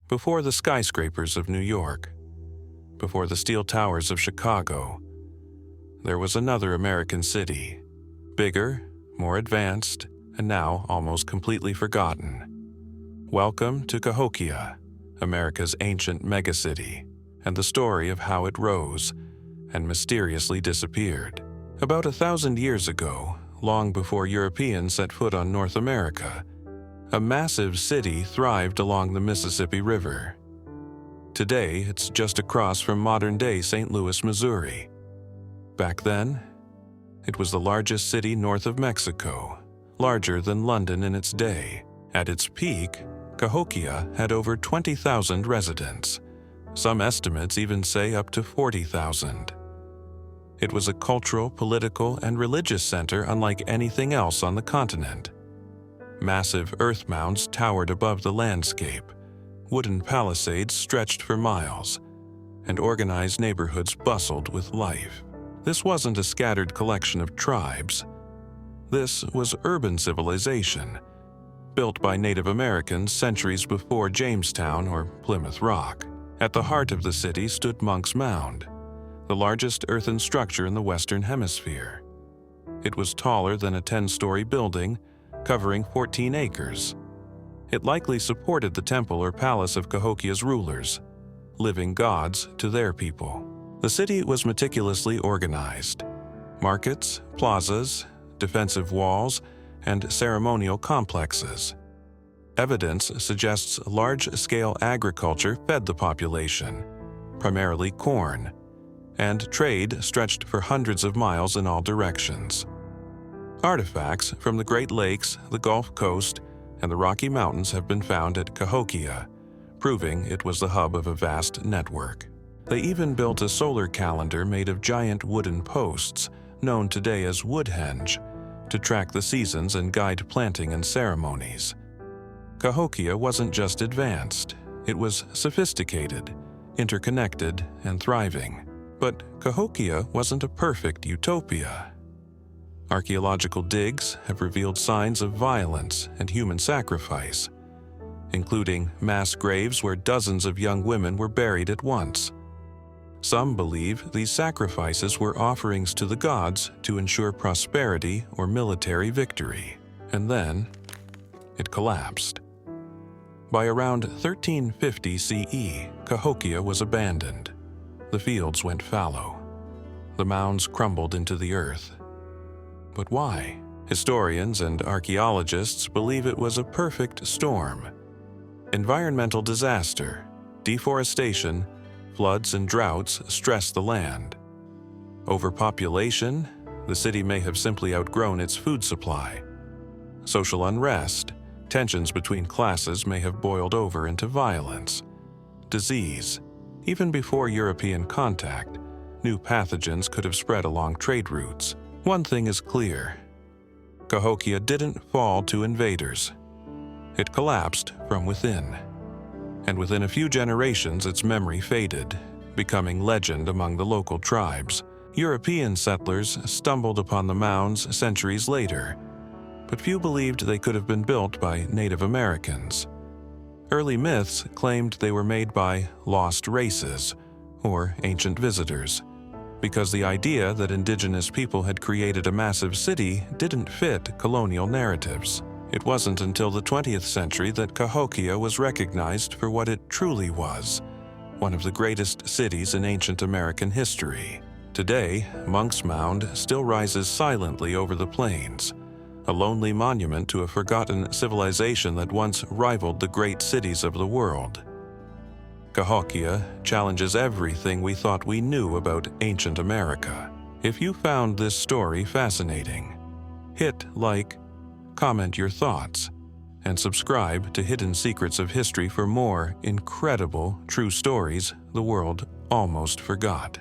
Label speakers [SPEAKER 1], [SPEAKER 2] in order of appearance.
[SPEAKER 1] Before the skyscrapers of New York, before the steel towers of Chicago, there was another American city, bigger, more advanced, and now almost completely forgotten. Welcome to Cahokia, America's ancient megacity, and the story of how it rose and mysteriously disappeared. About 1,000 years ago, long before Europeans set foot on North America, a massive city thrived along the Mississippi River. Today, it's just across from modern-day St. Louis, Missouri. Back then, it was the largest city north of Mexico, larger than London in its day. At its peak, Cahokia had over 20,000 residents. Some estimates even say up to 40,000. It was a cultural, political, and religious center unlike anything else on the continent. Massive earth mounds towered above the landscape, wooden palisades stretched for miles, and organized neighborhoods bustled with life. This wasn't a scattered collection of tribes. This was urban civilization, built by Native Americans centuries before Jamestown or Plymouth Rock. At the heart of the city stood Monk's Mound, the largest earthen structure in the Western Hemisphere. It was taller than a 10-story building, covering 14 acres. It likely supported the temple or palace of Cahokia's rulers, living gods to their people. The city was meticulously organized. Markets, plazas, defensive walls, and ceremonial complexes. Evidence suggests large-scale agriculture fed the population, primarily corn, and trade stretched for hundreds of miles in all directions. Artifacts from the Great Lakes, the Gulf Coast, and the Rocky Mountains have been found at Cahokia, proving it was the hub of a vast network. They even built a solar calendar made of giant wooden posts, known today as Woodhenge, to track the seasons and guide planting and ceremonies. Cahokia wasn't just advanced, it was sophisticated, interconnected, and thriving. But Cahokia wasn't a perfect utopia. Archaeological digs have revealed signs of violence and human sacrifice, including mass graves where dozens of young women were buried at once. Some believe these sacrifices were offerings to the gods to ensure prosperity or military victory. And then, it collapsed. By around 1350 CE, Cahokia was abandoned. The fields went fallow. The mounds crumbled into the earth. But why? Historians and archaeologists believe it was a perfect storm. Environmental disaster, deforestation, floods and droughts stressed the land. Overpopulation, the city may have simply outgrown its food supply. Social unrest, tensions between classes may have boiled over into violence. Disease, even before European contact, new pathogens could have spread along trade routes. One thing is clear: Cahokia didn't fall to invaders. It collapsed from within. And within a few generations, its memory faded, becoming legend among the local tribes. European settlers stumbled upon the mounds centuries later, but few believed they could have been built by Native Americans. Early myths claimed they were made by lost races or ancient visitors, because the idea that indigenous people had created a massive city didn't fit colonial narratives. It wasn't until the 20th century that Cahokia was recognized for what it truly was, one of the greatest cities in ancient American history. Today, Monk's Mound still rises silently over the plains, a lonely monument to a forgotten civilization that once rivaled the great cities of the world. Cahokia challenges everything we thought we knew about ancient America. If you found this story fascinating, hit like, comment your thoughts, and subscribe to Hidden Secrets of History for more incredible true stories the world almost forgot.